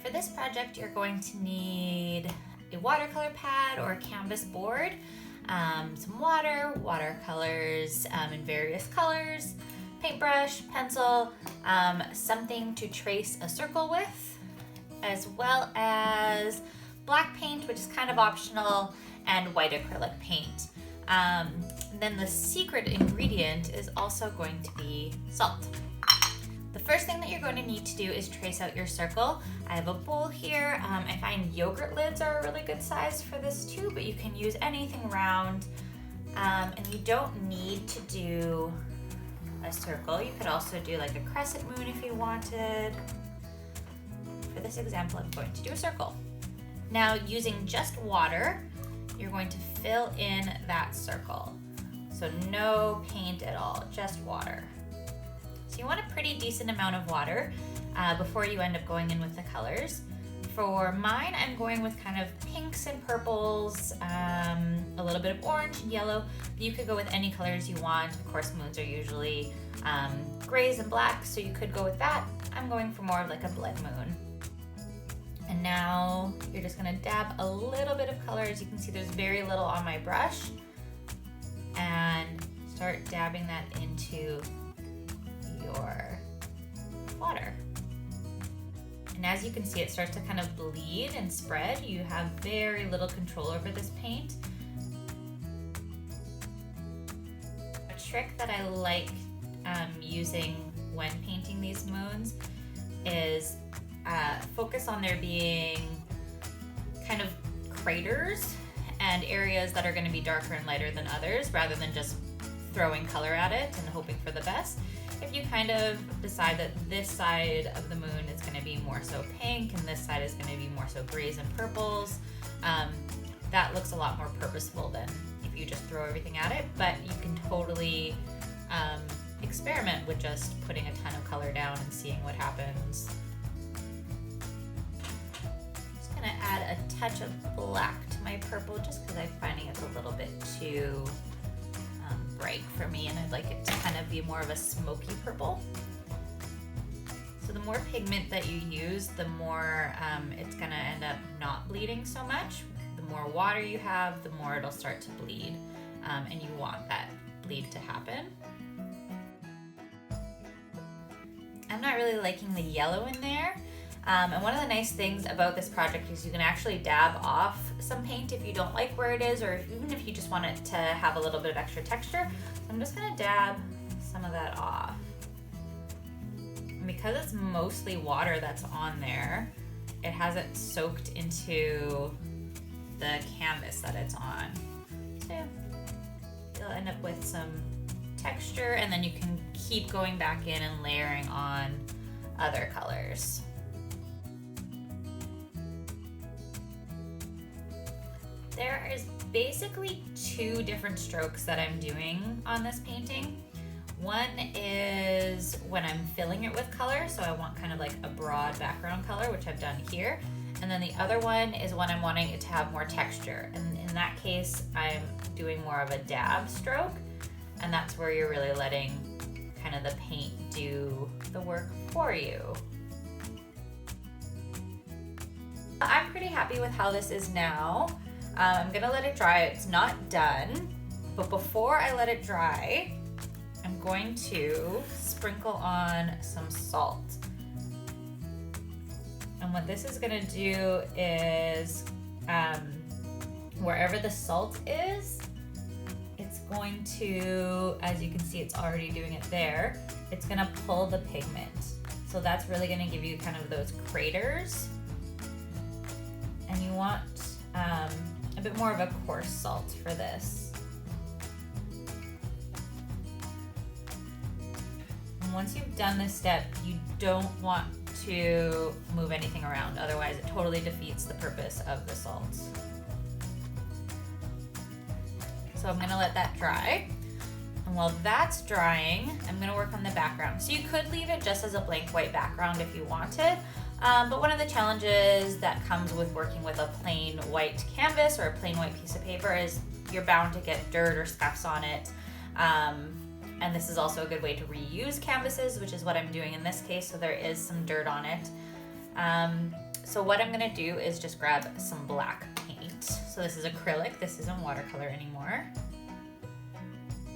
For this project, you're going to need a watercolor pad or a canvas board, some water, watercolors in various colors, paintbrush, pencil, something to trace a circle with, as well as black paint, which is kind of optional, and white acrylic paint. Then the secret ingredient is also going to be salt. The first thing that you're going to need to do is trace out your circle. I have a bowl here. I find yogurt lids are a really good size for this too, but you can use anything round. And you don't need to do a circle. You could also do like a crescent moon if you wanted. For this example, I'm going to do a circle. Now, using just water, you're going to fill in that circle. So no paint at all, just water. So you want a pretty decent amount of water before you end up going in with the colors. For mine, I'm going with kind of pinks and purples, a little bit of orange and yellow. You could go with any colors you want. Of course, moons are usually grays and blacks, so you could go with that. I'm going for more of like a blood moon. And now you're just gonna dab a little bit of color. As you can see, there's very little on my brush. And start dabbing that into your water. And as you can see, it starts to kind of bleed and spread. You have very little control over this paint. A trick that I like using when painting these moons is focus on there being kind of craters and areas that are going to be darker and lighter than others, rather than just throwing color at it and hoping for the best. If you kind of decide that this side of the moon is going to be more so pink and this side is going to be more so grays and purples, that looks a lot more purposeful than if you just throw everything at it. But you can totally experiment with just putting a ton of color down and seeing what happens. Just going to add a touch of black to my purple just because I'm finding it's a little bit too bright for me, and I'd like it to kind of be more of a smoky purple. So the more pigment that you use, the more it's gonna end up not bleeding so much. The more water you have, the more it'll start to bleed, and you want that bleed to happen. I'm not really liking the yellow in there. And one of the nice things about this project is you can actually dab off some paint if you don't like where it is, or even if you just want it to have a little bit of extra texture. So I'm just gonna dab some of that off. And because it's mostly water that's on there, it hasn't soaked into the canvas that it's on. So you'll end up with some texture, and then you can keep going back in and layering on other colors. There is basically two different strokes that I'm doing on this painting. One is when I'm filling it with color, so I want kind of like a broad background color, which I've done here. And then the other one is when I'm wanting it to have more texture. And in that case, I'm doing more of a dab stroke. And that's where you're really letting kind of the paint do the work for you. I'm pretty happy with how this is now. I'm gonna let it dry. It's not done, but before I let it dry, I'm going to sprinkle on some salt. And what this is gonna do is, wherever the salt is, it's going to, as you can see, it's already doing it there, it's gonna pull the pigment. So that's really gonna give you kind of those craters. And you want a bit more of a coarse salt for this. And once you've done this step, you don't want to move anything around, otherwise it totally defeats the purpose of the salt. So I'm gonna let that dry. And while that's drying, I'm gonna work on the background. So you could leave it just as a blank white background if you wanted. But one of the challenges that comes with working with a plain white canvas or a plain white piece of paper is you're bound to get dirt or scuffs on it. And this is also a good way to reuse canvases, which is what I'm doing in this case, so there is some dirt on it. So what I'm gonna do is just grab some black paint. So this is acrylic, this isn't watercolor anymore.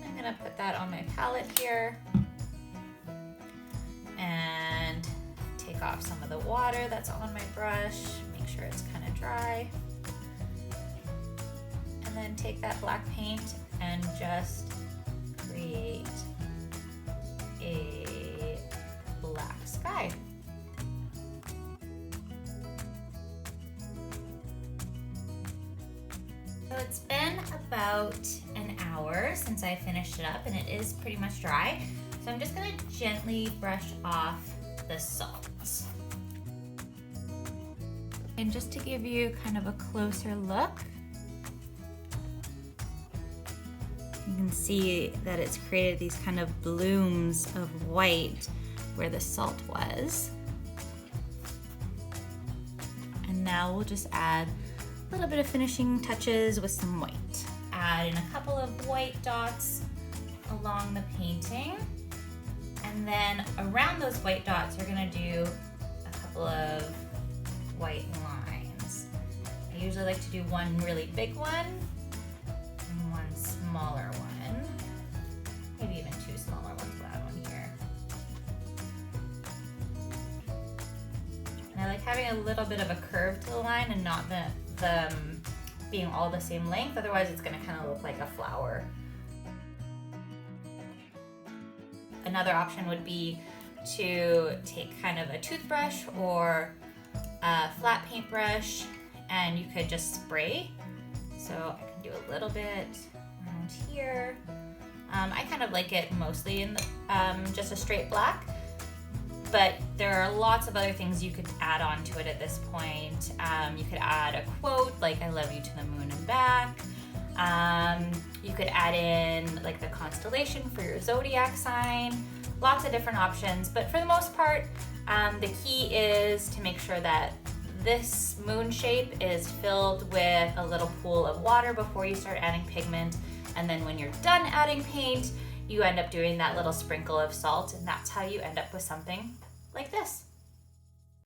I'm gonna put that on my palette here and take off some of the water that's on my brush, make sure it's kind of dry. And then take that black paint and just create a black sky. So it's been about an hour since I finished it up and it is pretty much dry. So I'm just gonna gently brush off the salt. And just to give you kind of a closer look, you can see that it's created these kind of blooms of white where the salt was. And now we'll just add a little bit of finishing touches with some white. Add in a couple of white dots along the painting. And then around those white dots, you're gonna do a couple of white lines. I usually like to do one really big one and one smaller one. Maybe even two smaller ones, we'll add one here. And I like having a little bit of a curve to the line and not the being all the same length, otherwise it's gonna kind of look like a flower. Another option would be to take kind of a toothbrush or a flat paintbrush and you could just spray. So I can do a little bit around here. I kind of like it mostly in just a straight black, but there are lots of other things you could add on to it at this point. You could add a quote like "I love you to the moon and back." You could add in like the constellation for your zodiac sign. Lots of different options, but for the most part, the key is to make sure that this moon shape is filled with a little pool of water before you start adding pigment. And then when you're done adding paint, you end up doing that little sprinkle of salt, and that's how you end up with something like this.